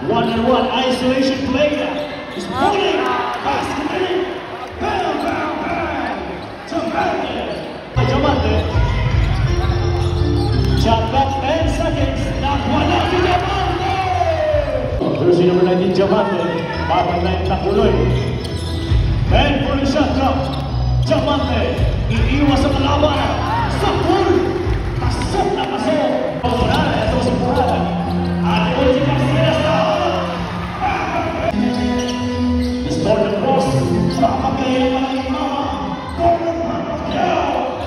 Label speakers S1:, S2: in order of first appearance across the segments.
S1: One-on-one isolation player. He's pulling. Basket. Bang, bang, bang. Jamante. Jamante. Shot clock 10 seconds. Nakuha na si Jamante. Jersey number 19, Jamante. Babang 9 Takuloy. And for the shot clock, Jamante. Iiwas sa kalaban. Sa pool. Pasok na pasok. Pagpunala. Ito si Purala. At ito si Garcia. Restore the cross. Papagay ang mga mama. Corner man of Yao.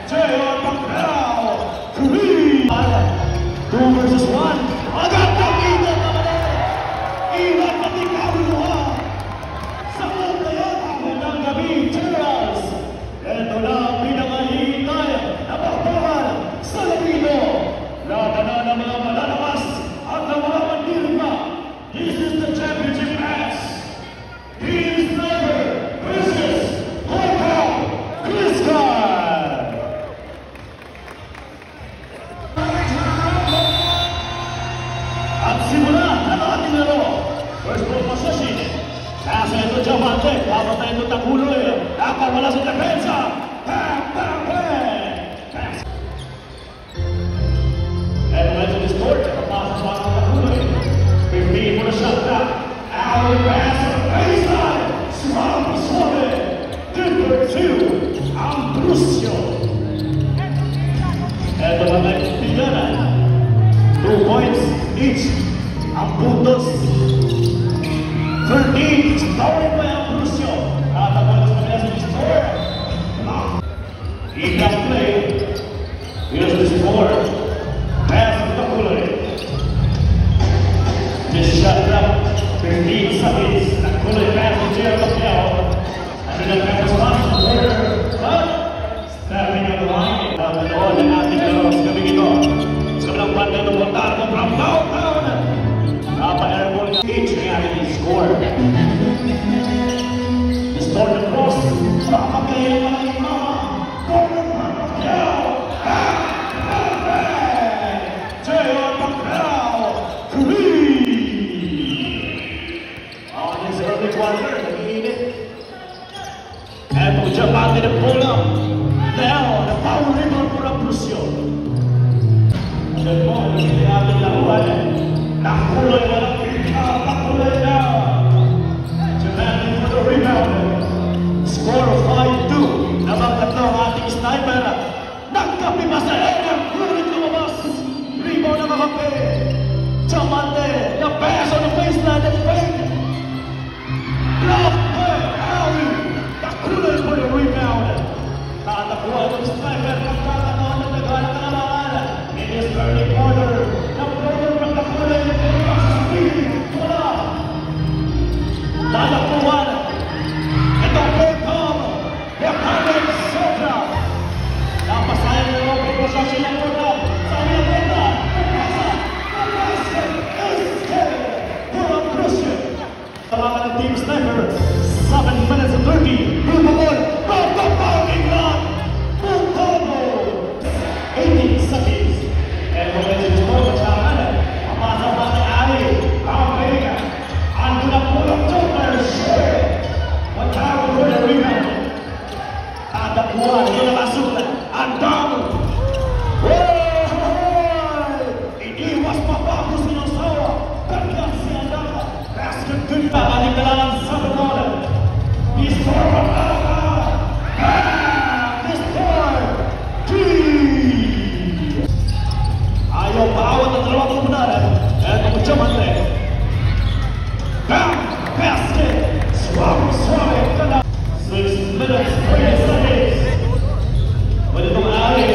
S1: J.R. Pacquiao. 2 versus 1. Agad na kita na naman. Iwan pati kauluha. Sa kaya ng gabi, Charles. Ito na ang pinakahihintay na pagpahan sa Latino. Lahat na ng mga malalakas at ng mga mandirma. This is the championship match. Team Sniper versus Jorge Cliscar. At simula ang ating laro. First ball possession. Nasa ito Jamante. Papatay ito Takuloy. Nakawala sa depensa. Bang, bang, bang. And let's restore. Papasa sa mga Takuloy. 15 for the shot clock. Alley pass on the baseline. Suave. Number 2. Ambrosio. Ito na nagtiganan. 2 points each. Ang puntos 13. Scoring by Ambrosio. Natapunan sa kanila sa score. He can play. Here's the score. Pass of Takuloy. This shot clock 15 seconds. Takuloy pass to J.R. Pacquiao. And then the pass was on the border. But stepping on the line. Nanonood ang ating laro sa gabi ito. Sa kabilang banda ng Montalvo from downtown. Napa-airball ng each reality score. Restore the cross. Papagay ang mga mama. Corner man of Yao. J.R. Pacquiao. Sa early quarter, nag-iinit. Eto, Jamante na pull up. Now, the power rebound for Ambrosio. Agad mo, hindi natin laruan. Nakuloy na lang. Nakuloy na. Jamante for the rebound. Score of 5-2. Nabagat na ang ating sniper. Nagkapi pa sa area. Kulit lumabas. Rebound na makape. Jamante, the pass on the baseline and fake. Blocked by Alley. Takuloy for the rebound. Tatakuha ng sniper. Pagkakataon ng naghanap-hanapan. In his early quarter. Naprover ng Takuloy. Wala. Tatakuhan. Itong Berkham. Berkham sobra. Napasayang na yung possession ng Berkham. Sabi ng Berkham. Tawagan ng Team Sniper, 7 minutes and 30. Bulbabol, from the parking lot. Bulbabol, 18 seconds. And when it's score, masyarakan. Pamasa pa ni Ali, America. Ando na po ng Joker, share. Matawag for the rebound. Tatapuan, yun ang asulat. Ang damo. Iniwas pa pa ako sinasawa. Pagkas siya dapat. Basket Kunta, balik na lang sa Bernal. Restore from Alaka. Restore. Ayaw paawat ang dalawang kumunara. Eto mo Jamante. Bam! Basket! Suave ka na. 6 minutes, 20 seconds. Pwede itong Ali.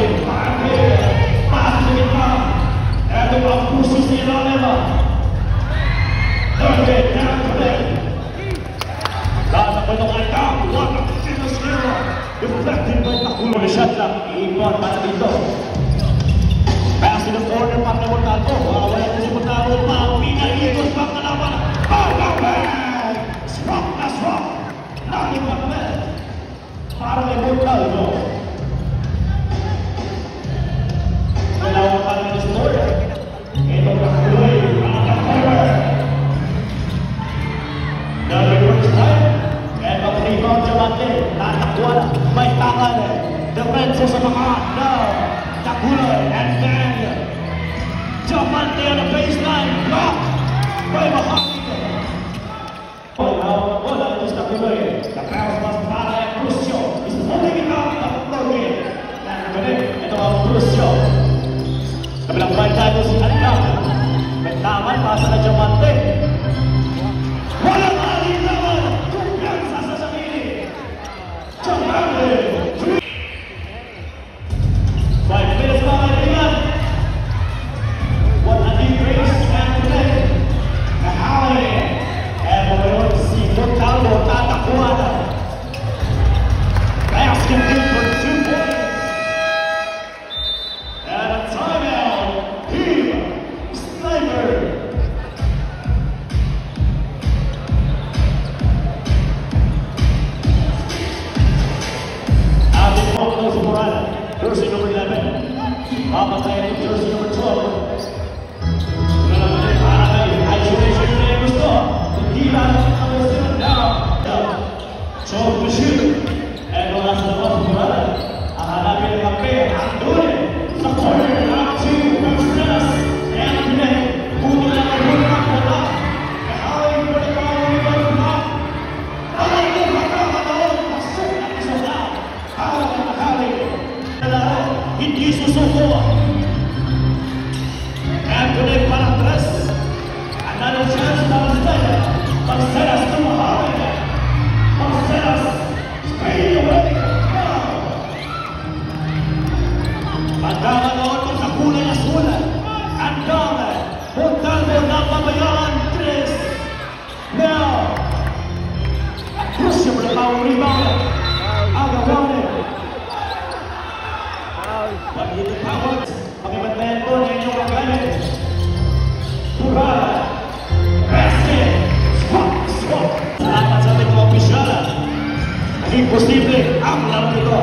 S1: Pasok kita. Eto ang puso si Iranema. Okay, down to that. Nasa pa itong attack. What a fitness era. Deflected by Takuloy. Shot lang. Iikot para dito. Pass in the corner para na Montalvo. Wala ko si Montalvo. Pinaiikot pa kalaban. Bang, bang! Swap na swap. Nakipat na. Para kay Montalvo. Dalawa pa rin yung score. Ito and then Diamante on the baseline, blocked by Mahalia. Bola ito sa Pinoy. The bounce pass para kay Crucio. He's holding it up at the game. Ito ang Crucio. Kabilang banda ito si Alcam. May taman, pasa na Diamante. Walang alinawan. Kumpiyansa sa sarili. Diamante. 5 minutes pa kailangan. What a deep race and play. Mahalia. And ngayon si Montalvo tatakuan. Basket deep for 2 points. And a timeout. Team Sniper. Ating Pokno Sumurana. Jersey number 11. Papatayin ng jersey number 12. Isolation na yung gusto. Hindi lang ang gusto now. Chong to shoot. And wala sa labas ng Murala. Ang hanapin ng kape. Andun sa corner. Up to Marcelas. And connect. Puto lang ang root up. Wala. Kahawin ko na parang ibang block. Alay ko makakataon. Pasok na isa na. Hawak ang nakawin. Hindi susuko. And connect para tres. Another chance to Marcela. Marcelas to Mahalia. Marcelas straight away. Pagkama noon magkakulay na sulat. Ang dami. Montalvo na pabayaan. Tres. Now. Crucio for the power rebound. Agawane. Pag-hit the power. Pag-ibantayan ko na inyong magalit. Murala. Basket! Swap! Salamat sa ating mga opisyala. Naging posible ang laro nito.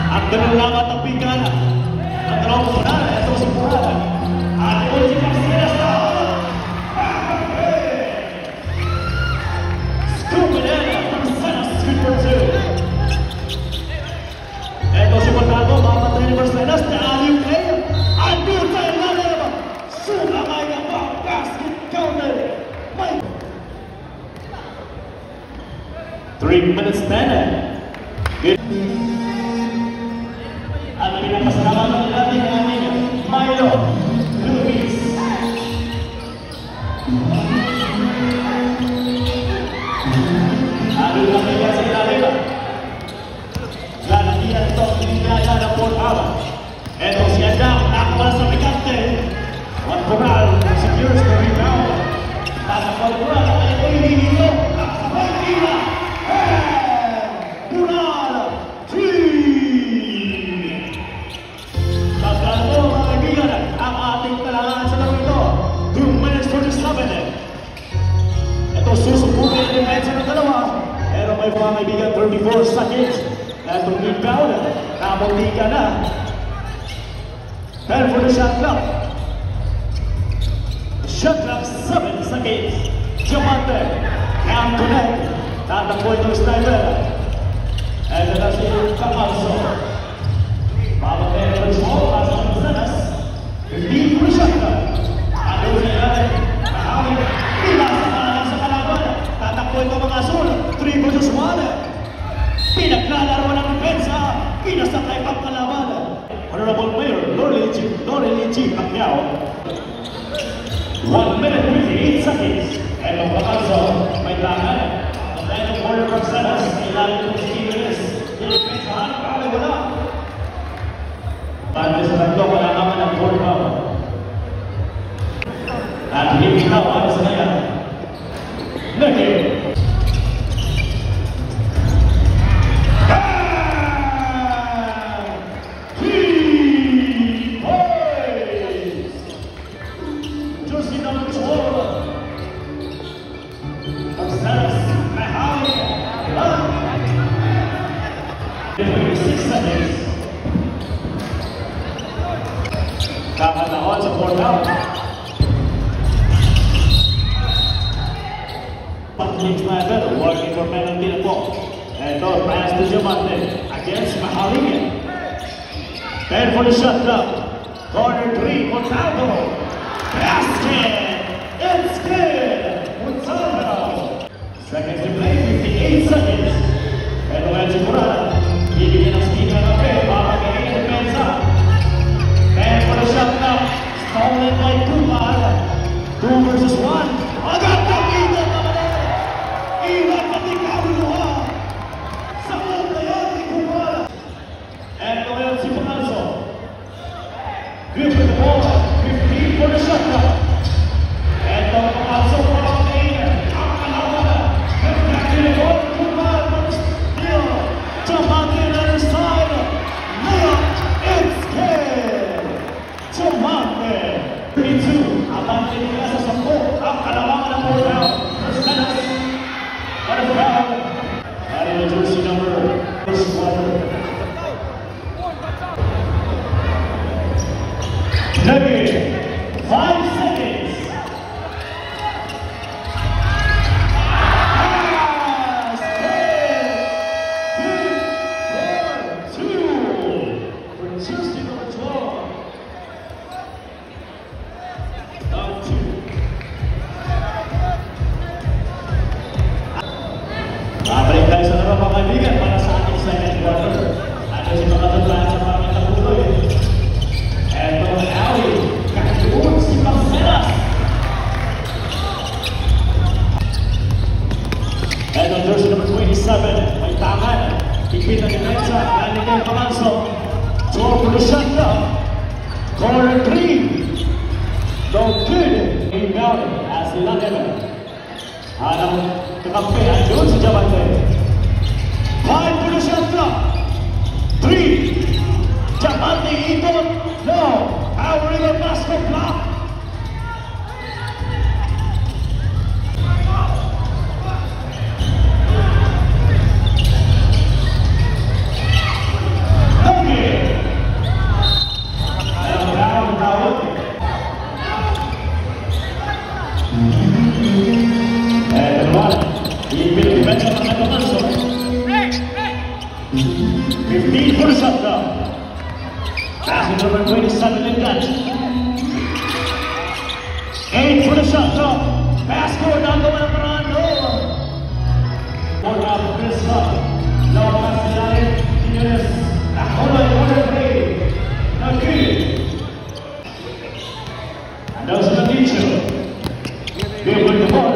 S1: Ang ganun lamang ang pingana. Ang dalawang Murala. Ito si Murala. At ito si Marcelas na. Scoop it in. Marcelas, 3 for 2. Ito si Montalvo. Mamatay ni Marcelas. Na-aliw kayo. Andun sa ilalim. Sulamay ang mga basket counter. 3 minutes then. Good. At pinapasalamat ng ating Milo Luis. Andun na kaya sa ilalim. Lalagyan ito ang pinigaya ng Portala. Ito si Adam, nakawala sa pikante. Juan Corral secures the rebound. Nasa Juan Corral, ay ito hinihilo. Nakasabay nila. And Corral, 3! Pagkano mga kaibigan, ang ating talangan sa laro ito. 2 minutes 47. Ito susubukin ang defense ng dalawa. Pero may mga kaibigan, 34 seconds. Itong rebound, namuntika na. 10 for the shot clock. Shot clock 7 seconds. Diamante. Can't connect. Tatakbo itong Sniper. And that's the Camarso. Babagay ng small pass ng Marcelas. Lead for shot clock. Ano na yan? Mahawin. Pinasa sa kalaban. Tatakbo itong mga Azul. 3 for the Suwala. Pinaglalaro ng pensa. Pinasakay pang kalaban. Honorable Mayor Lorely G. Pacquiao. 1 minute 58 seconds. And ang Camarso may tangan. Ang dahil ng corner from Marcelas. Kailangan itong Stevens. Pinapensahan. Kala wala. Tanda sa tatlo. Wala naman ang corner from. At hindi na para sa kanya. Nagay. Kakataon sa Portala. Patrick Sniper working for penalty na po. Ito, pass to Diamante against Mahalia. And for the shot clock. Corner 3, Montalvo. Basket! It's good! Montalvo. Seconds to play, 58 seconds. And Lorenzo Murata. Bibigyan ng speed na kape para magaling ang depensa. And for the shot clock. Stolen by Kumar. 2 versus 1. Agad na kita naman! Iwan pati Kauluha! Sa paglayan ni Kumar! And Lorenzo si Panalso. Good with the ball. 15 for the shot clock. And the Panalso for the Canadian. Ang kalaban. Left back to the ball. Kumar for the steal. Jump on the other side. Layup. It's good. Jamante. 32. Abante nila sa 10. Ang kalaban ng ball down. First tennis. What a foul. And in the jersey number. First quarter. Negative. 5 seconds. Pass. Good. 4-2. For jersey number 12. Down 2. Babalik tayo sa laro mga kaibigan para sa ating second quarter. Ano si mga tandaan sa mga tapuloy. Eto ang alley. Kakatuon si Marcelas. Eto ang jersey number 27. May tangan. Higpit ang depensa. Galing kay Panalso. Draw for the shot clock. Corner 3. No good. Inbound as Langan. Hanap kakampi. Andun si Jamante. 5 for the shot clock. 3. Jamante Iton. No. Powering a basket block. Number 27 in that. 8 for the shot clock. Pass forward down the one around. One out of this up. No pass to Yannick. Yes. Hold on, corner 3. Not good. And those are the teacher. They win the ball.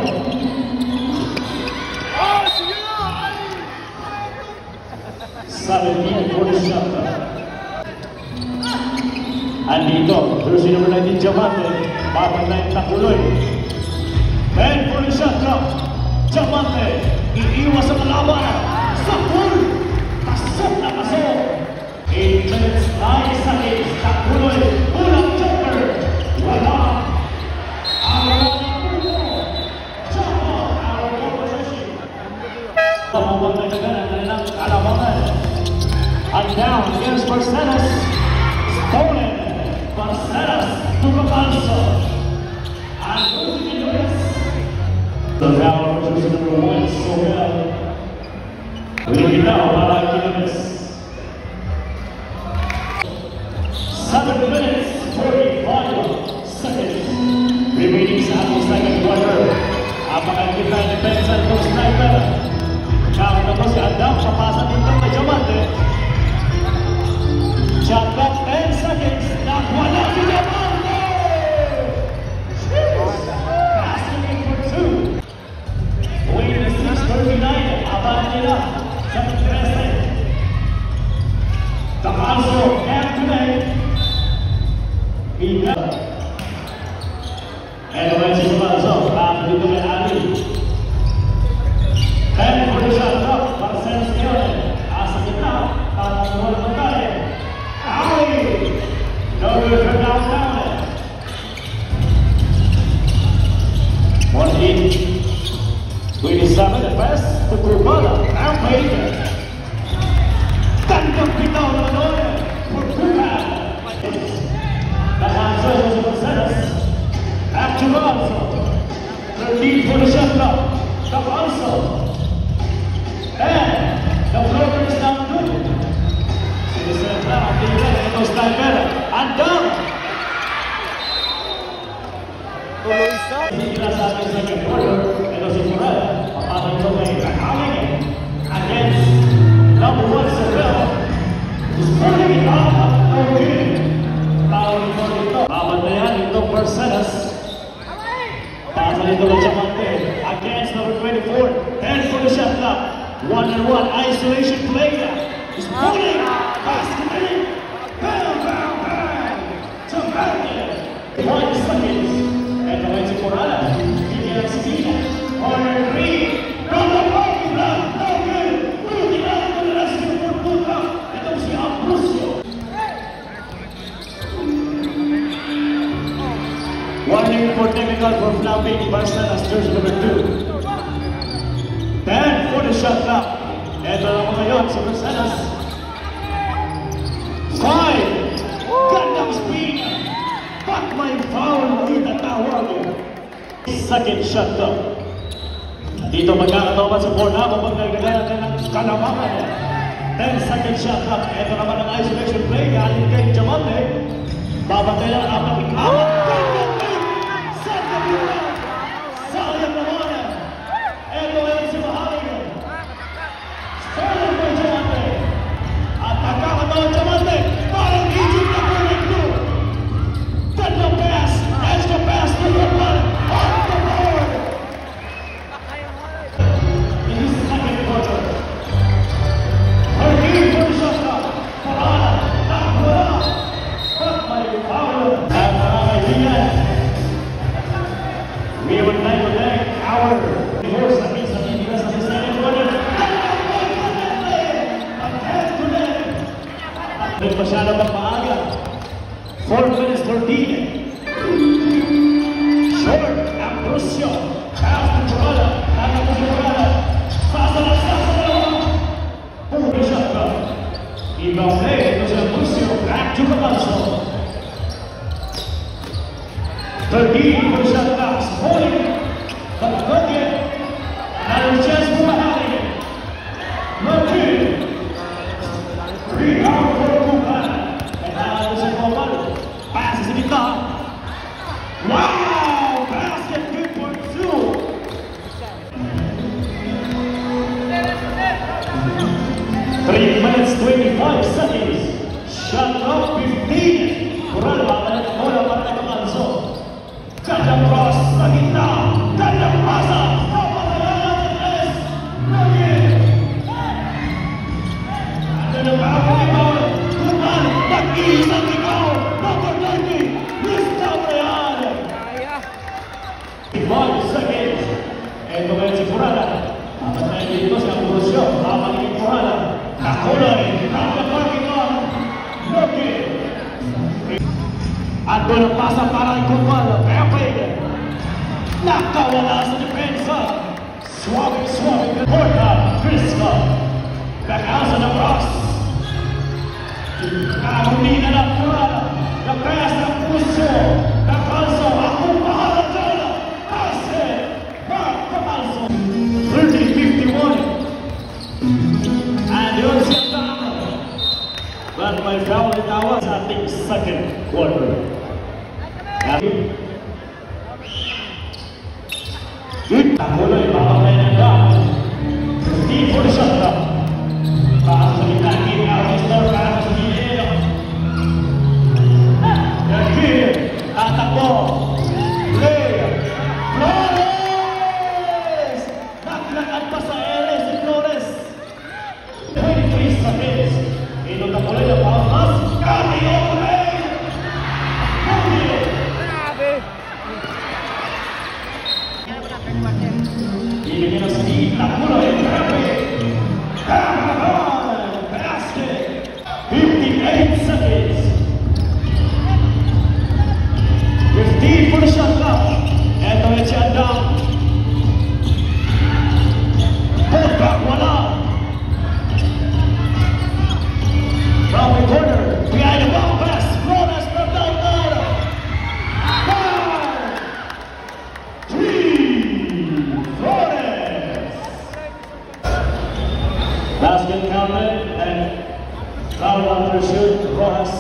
S1: 17 for the shot clock. Andito, jersey number 19, Jamante. Batang na yung takuloy. 10 for the shot clock. Jamante. Iiwas sa kalaban. Sa pool. Pasok na pasok. 8 minutes, 9 seconds. Takuloy. Ulang jumper. Wala. Araw na puno. Jumper. Araw na position. Pamawag na kaganan na ng kalabangan. And down against Marcelas. Stolen. Marcelas to Capalso. And Lucy Lewis. The power of jersey number 1 so well. We now para Lewis. 7 minutes, 45 seconds. Remaining sa ating second quarter. Apakan kita ang depensa ng sniper. Count na po si Adam. Papasa dito kay Jamante. Shot clock 10 seconds. Nakwala si Jamante! Passing for 2. Wait is 6:39. Abangan nila sa 13. Capalso can't connect. And Lorenzo Capalso. Dito kay Ali. 10 for the shot clock. Marcelas Leone. Asa kita. Para sa wala ng kaya. Ali! No good from downtown. 27 at best to Kurbada. Now Baker. Tantang bitaw na doon for Kurbada. Nakansa sa Marcelas. Back to Alonso. 13 for the shot clock. Alonso. And Ito sniper. Andam! Sila sa ating second quarter. Ito si Furel. Papatay ito kay Kakaming against number 1 Seville. He's pulling it up. Okay. Foul ito dito. Babantayan ito Mercedes. Pasa dito lang sa Mante. Against number 24. 10 for the shot clock. 1-on-1. Isolation play. He's pulling. Basket in. Bam, bam, bam. To Mante. 1 seconds. Ito ay si Corrala. Hindi ang Sibina. Corner 3. From the parking lot. No good. Moving out to the rescue for Puta. Ito si Ambrosio. 1 for technical for flapping. Barcelona's jersey number 2. 10 for the shot clock. Ito naman ngayon si Barcelona's 5. Gandang speed. Back my foul. Itatawag. Second shot clock. Dito magkakatawa sa board na kung magkagala natin ng kalamangan. 10 second shot clock. Ito naman ang isolation play. Galing kay Jamante. Babantay lang ang apat. Sayang naman. Ito ay si Mahaling. Stolen by Jamante. At magkakatawa Jamante. Parang Egypt na perfect blue. Ganda pass. Extra pass to the one. On the board. In his second quarter. Again for the shot clock. Parada. Nakura. But by foul. At Marangay. We would like to thank our viewers sa second quarter. Masyado pang maaga. 4 minutes 14. Short, Ambrosio. Pass to Corrala. Tama po si Corrala. Sasala. Puro shot clock. Ibang play. Ito si Ambrosio. Back to Cabalso. 13 for shot clock. Holding. But not yet. Another chance for Mahaling. Martin. Rebound for Kuman. And now si Kuman. Passes sa gitna. Wow! Basket good for 2. 3 minutes 25 seconds. Shot clock 15. Corrala balik bola para kay Cabalso. Gandang cross sa gitna. Gandang pasa. Papatayan. Rugin. And the power of the ball. Kuman. Mag-iisang ikaw. Number 90. Mr. Real. 5 seconds. Ito ngayon si Corrala. Papatayan dito si Ambrosio. Babalik yung Corrala. Nakulay. Nakapagparking on. Rugin. At walang pasa para kay Kuman. Pepe. Nakawala sa depensa. Suave. Porta. Crisca. Nakasa ng cross. Nakahuli na ng Corrala. Napress ng puso. Cabalso. Akong bahala dyan. Pase. Mark Cabalso. 30-51. And yun siya tama. But may foul itawa sa ating second quarter. Nakulay, papatay ng dam. 15 for the shot clock. Paas sa gitna, give out his door, paas sa gilid. Nagkil, tatakbo. Play. Flores! Naglakad pa sa ere si Flores. 23 seconds. Inong nakulay na foul pass. Kami open! oras.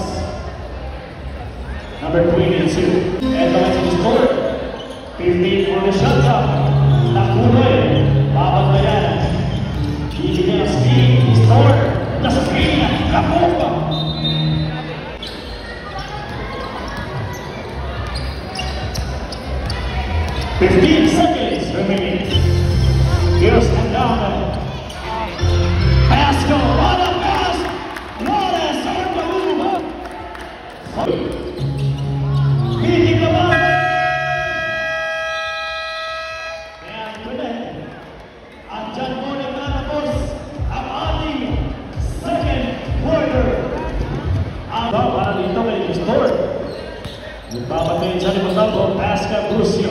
S1: Number 22. And the score. 15 for the shot clock. Nakuloy. Babantayan. Bibigyan ng speed. Score. The speed. Nakuha. "15 seconds remaining. Here's Andana. Pasco, what a pass! Flores on the move! Beating the ball! And today, andyan mo nagtatapos ang ating second quarter. Para dito kay Nestor. Nagpapatay siya ni Montalvo, Pascal Brucio.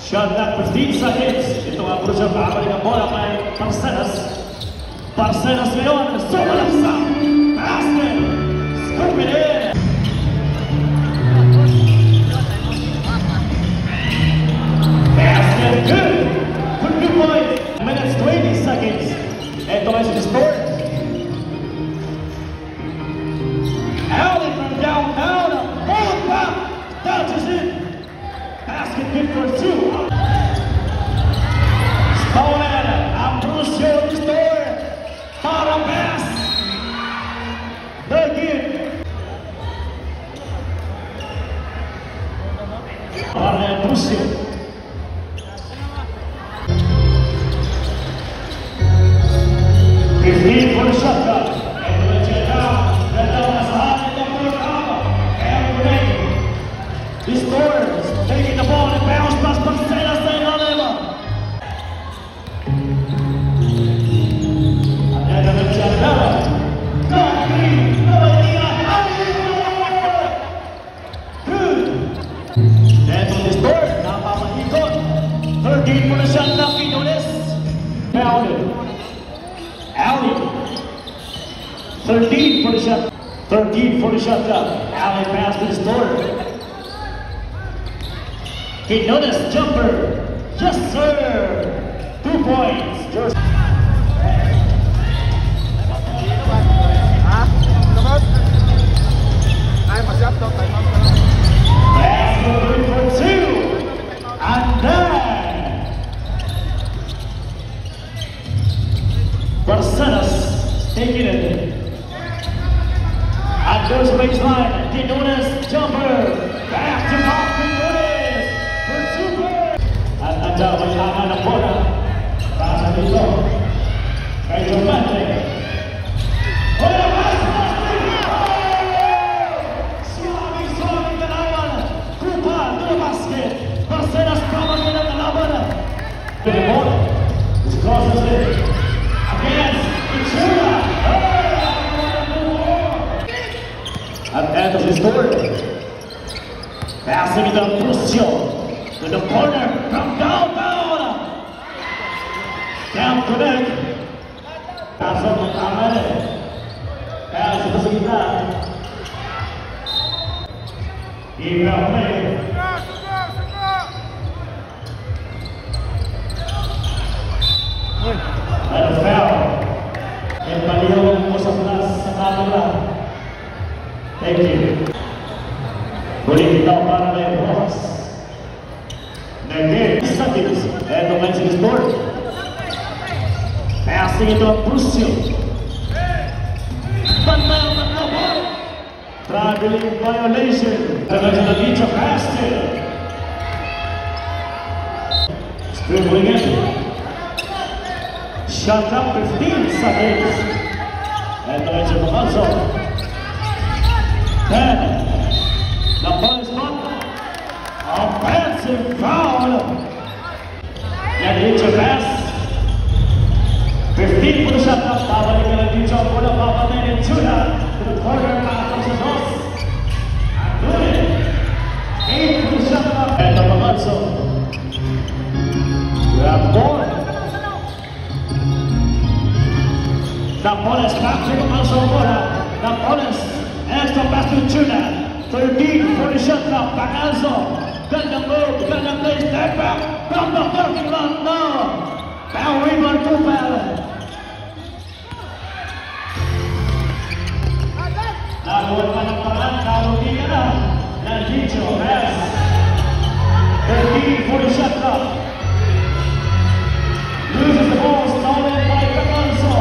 S1: Shot clock 15 seconds. Ito nga po siya, babalik ang bola kay Parcenas. Parcenas ngayon, sumalaksak. Pascal, scoop it in. Pascal, good. Good point. Minutes 20 seconds. Ito nga si Sport. Alley from downtown. Ball back. Touches it. Basket good for 2. Stolen. Ambrosio Nestor. Para pass. Again. Para Ambrosio. For the shot clock. And let's get down. Let down as high as the first hour. And ready. He scores. Taking the ball and bounce pass. Parcenas say no never. And then the shot down. Good. Then from the score. Napapakikot. 13 for the shot clock. Quinones. Pounded. Alley. 13 for the shot. 13 for the shot clock. Alley pass to the score. Quinones jumper. Yes, sir. 2 points. George. Basket for 2. And then Parcenas taking it. At goes baseline. Quinones jumper. Back to Quinones for 2 points. At nandiyan kailangan ng bola. Para dito. Kay Jomante. Bola pass! Suami kalaban. Kupa to the basket. Parcenas probably ng kalaban. To the ball. This crosses it. Against Ichura. At the end of the score. Passing it to Brucio. To the corner from downtown. Down to back. Pass on the Amane. Pass to the Sigita. Ibrahim. And a foul. And Palio was a plus sa kanila. Thank you. Balik kita para kay Rojas. Naging seconds. Ito man si Sport. Passing ito ang Brucio. Pantal ng ball. Traveling violation. Ito sa Lavicha Pascal. Scribbling in. Shot up 15 seconds. Ito man si Macanzo. 10. The ball is not. Offensive foul. Lavicha pass. 15 for the shot clock. Babalik ka lang dito. Bola papatay ng Tuna. To the corner pass of Santos. And doing it. 8 for the shot clock. And the Macanzo. Grab ball. Napoles back to Macanzo bola. Napoles. Extra pass to Tuna. 13 for the shot clock. Macanzo. Gandang move. Gandang play. Step back. From the parking lot now. Foul rebound to foul. Pangalawan panagpakan, kabutikan na ng Dicho as 13 for the shot clock. Loses the ball, stolen by Catanzo.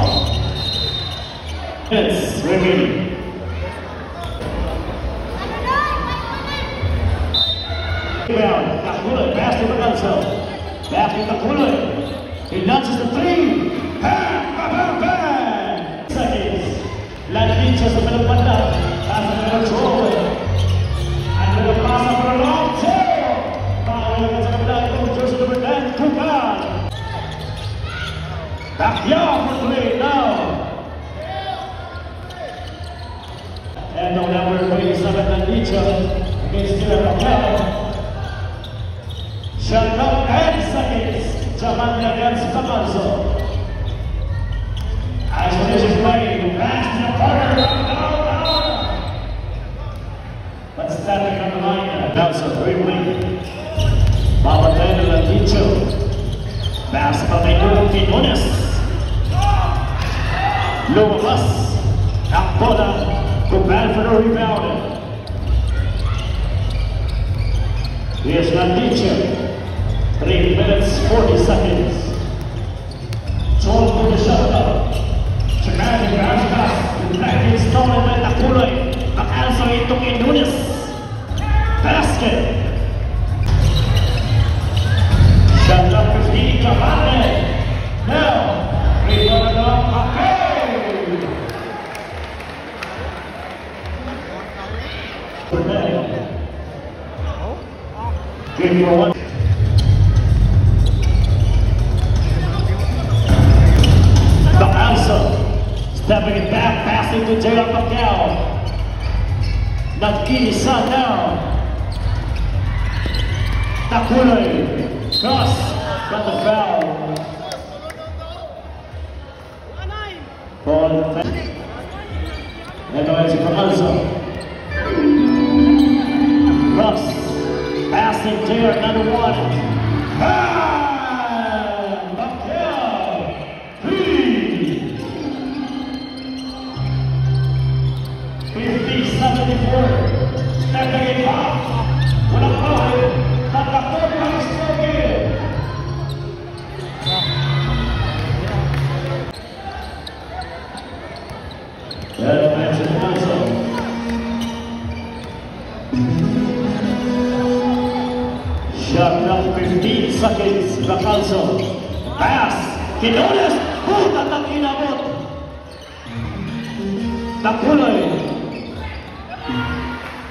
S1: It's remaining. Rebound, Takulay, pass to Catanzo. Back to Takulay. He nudges the three. Bang, bang, bang. Seconds. Landicha sa middle banda. Pass to the control. And with the pass for a long tail. Following sa kabila itong jersey number 10, Kukan. Pacquiao for three now. And on number 27, Landicha against Killer Pacquiao. Shot clock and seconds. Jaman against Catanzo. Isolation play. Pass to the corner. Down. But standing on the line. Catanzo dribbling. Mamatay na Landicho. Pass pa kay Nunes. Lumabas. Akbola. Kupan for the rebound. Here's Landicho. 3 minutes, 40 seconds. 12 for the shot clock. Dramatic bounce pass. Deflected, stolen by Takulay. Nag-answer ito kay Nunes. Basket. Shot clock 15, Cavante. Now, rebound on Paquet. Good for one. Stepping it back, passing to J.R. Pacquiao. Nag-iisa now. Takulay. Cross. Got the foul. Ball. Ito ay si Catanzo. Cross. Passing J.R. number 1. Pacquiao. 74, stepping it off, with a foul, but the 4 points still good. That match is also. Shot clock 15 seconds, Catanzo. Pass, Quinones, tatak inabot. Takulay.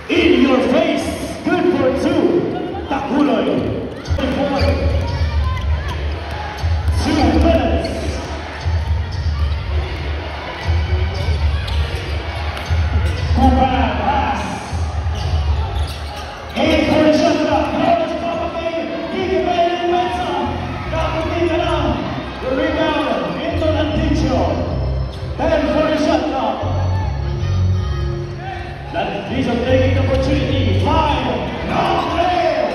S1: In your face, good for 2. Takulay. 2 minutes. Kupan pass. 8 for the shot clock. Notice Papagay. Kikipay ng Mensa. Kaputi ka na. The rebound into Landicho. 10 for the shot clock. Landicho taking the opportunity. 5. No play.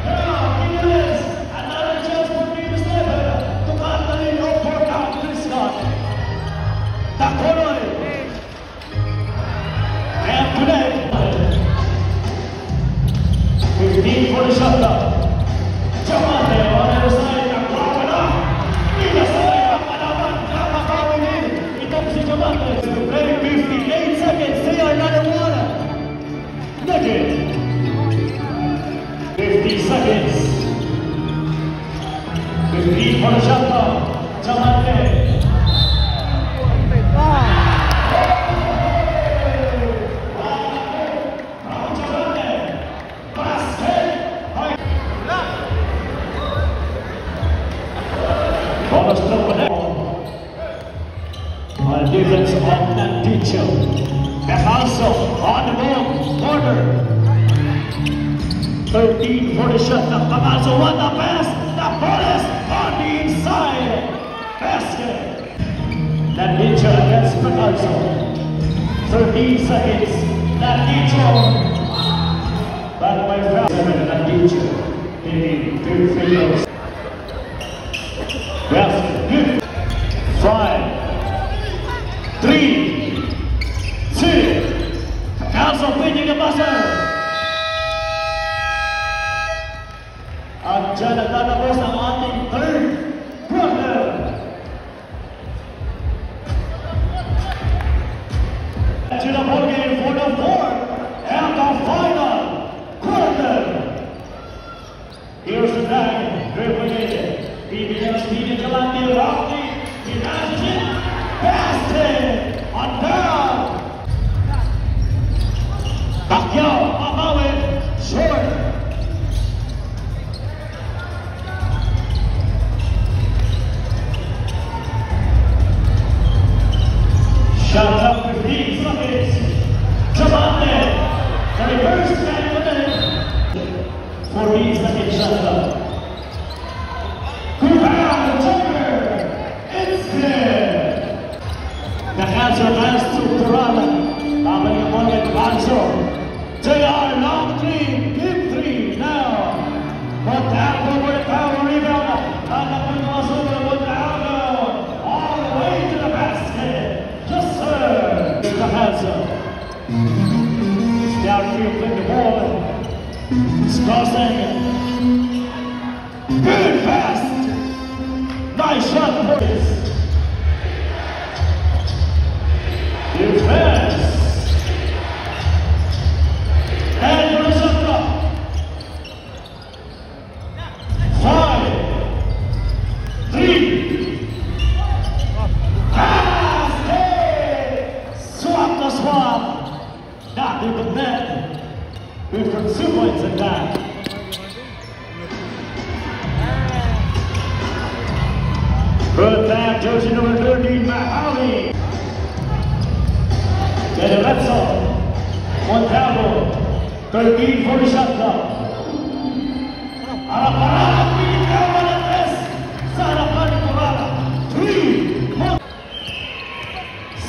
S1: Now, Quinones. Another chance for Venus Lever to cut the lead or for out this shot. Takulay. And today, 15 for the shot clock. Jamante on the other side. Nakakawa na. Inasay ang panaman. Nakakawin din. Itong si Jamante. To play 58 seconds. They are another one. Naked. 50 seconds. 15 for the shot clock. Jamante. On defense of Landicho. Catanzo on the ball, corner. 13 for the shot. Catanzo won the pass. The ball is on the inside. Basket. Landicho against Catanzo. 13 seconds. Landicho. Back by foul. Landicho. Taking 2 free throws. Basket. 5, 3, 2, Diyan nagtatapos ang ating third quarter. To the podium for the fourth and the final quarter. Here's the tag, dribbling it. Bibigyan ng speed ng Galante, Rocky, pinasses it, passed it, on down. Pacquiao, Amawit, short. Shot up 15 seconds. Javante, the reverse back with it. 14 seconds shot up. Kubao, Joker, it's good. Nakanso pass to Turala. Babalik ang ball at Banso. JR, long three, deep three, now. Montalvo for the power rebound. Hanapin mo ang super Montalvo. All the way to the basket. Yes, sir. Nakanso. Downfield, playing the ball. Crossing. Good pass. Nice shot for this. Huge pass. And for the shot clock. 5, 3. Pass. Hey. Swap the swap. Not in the net. We've got 2 points in that. Good back, jersey number 13, Mahali. And Eletso, Montalvo, 13 for the shot clock. Harapan, pinikawan ang tres. Sa harapan ni Corrala. 3.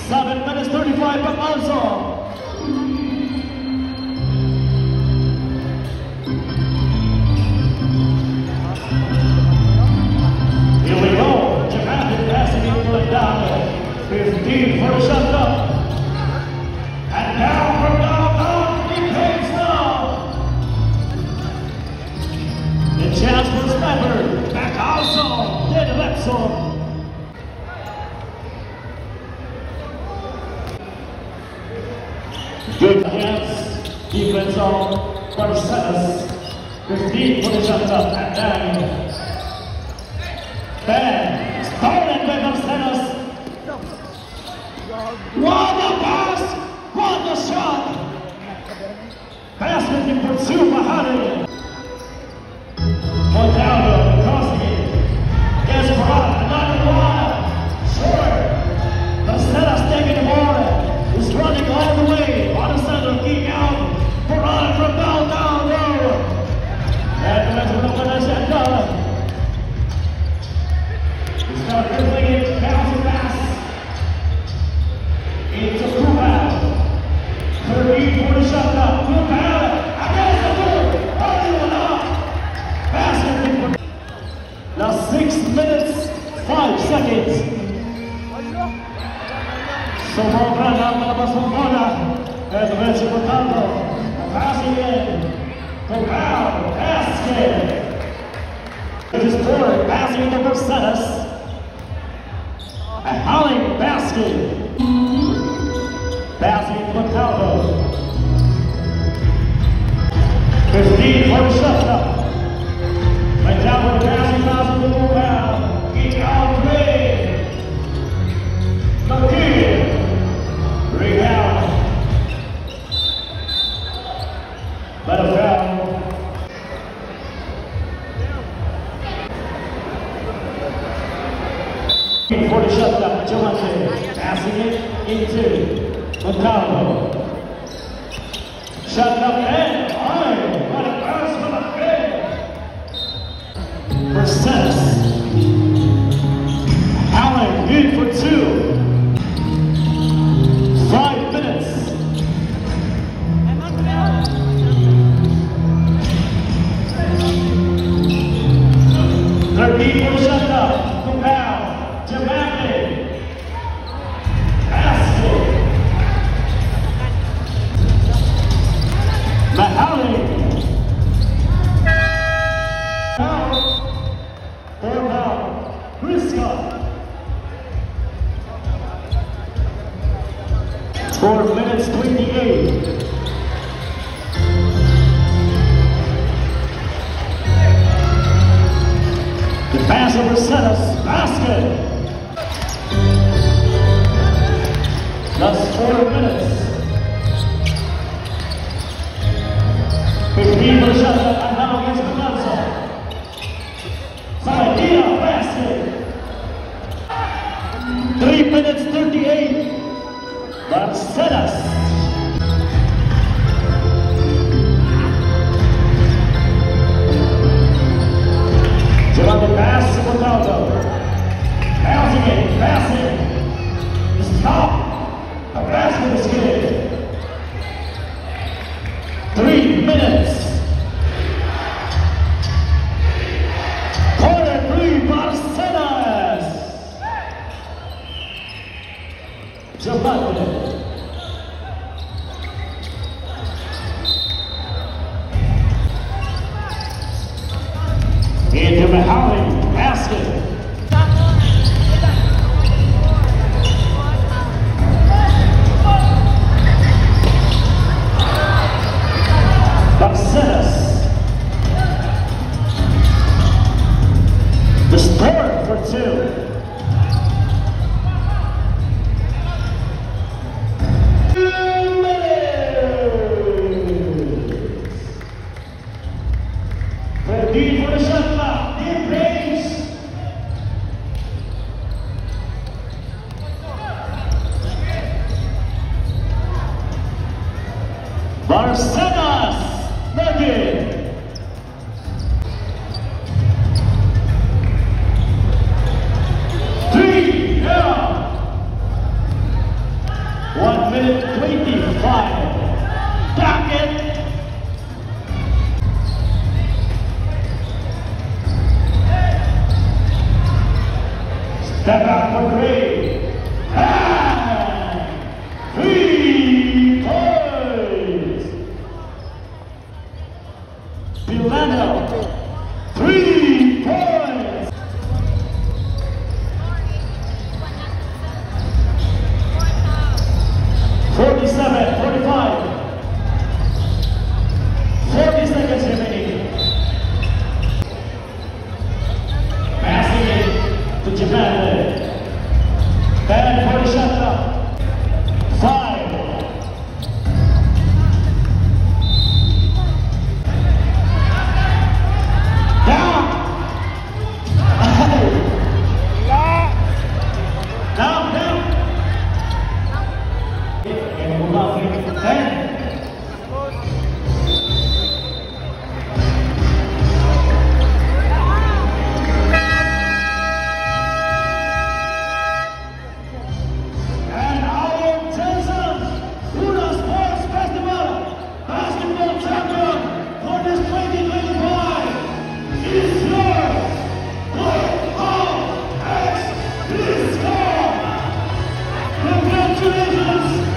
S1: 7 minutes 35 pa Alzo. Here we go. Japan passing it to Adame. 15 for the shot clock. And down from downtown, it takes now. The chance for Snapper. Back also. Then Eletso. Good hands. Defense on Barcenas. 15 for the shot clock. And down. Bang. Stolen by Barcenas. What a pass! What a shot! Basket in pursuit, Mahali. Montalvo crossing it. Gets Parada, another one. Short. Barcenas taking the ball. He's running all the way. On the center, kick out. Parada from downtown road. And the rest of the finish and done. He starts dribbling it, bouncing pass. Into Kubao. 13 for the shot clock. Kubao. Against the goal. Only one up. Basket for now 6 minutes, 5 seconds. Sumobra na palabas ng bola. And the bench of Montalvo. Passing in. Kubao. Basket. It is Ford. Passing to Barcenas. A howling basket. Passing to Montalvo. 15 for the shot clock. Montalvo passing pass to Kubao. Kick out three. The kid. Rebound. But a foul. For the shot clock, Javante passing it into Montalvo. Shot clock and what a pass from the big. Barcenas. Allen good for 2. 5 minutes. For the shot clock, Kubao. Javante. Basket. Mahali. Out. Pass over Setas, basket. Just 4 minutes. 15 for the shot and now against Costanzo. Saladina, basket. 3 minutes 38. Barcenas. Giovanni pass to Ronaldo. Bouncing it, passing. Stop. A basket is good. 3 minutes. Corner 3, Barcenas. Giovanni. Into Mahali, basket. Barcenas. The score for 2. Ready for the shot clock. Mid-range. Barcenas. Nugget. Three down. 1 minute 25. Bucket. Step out for Gray.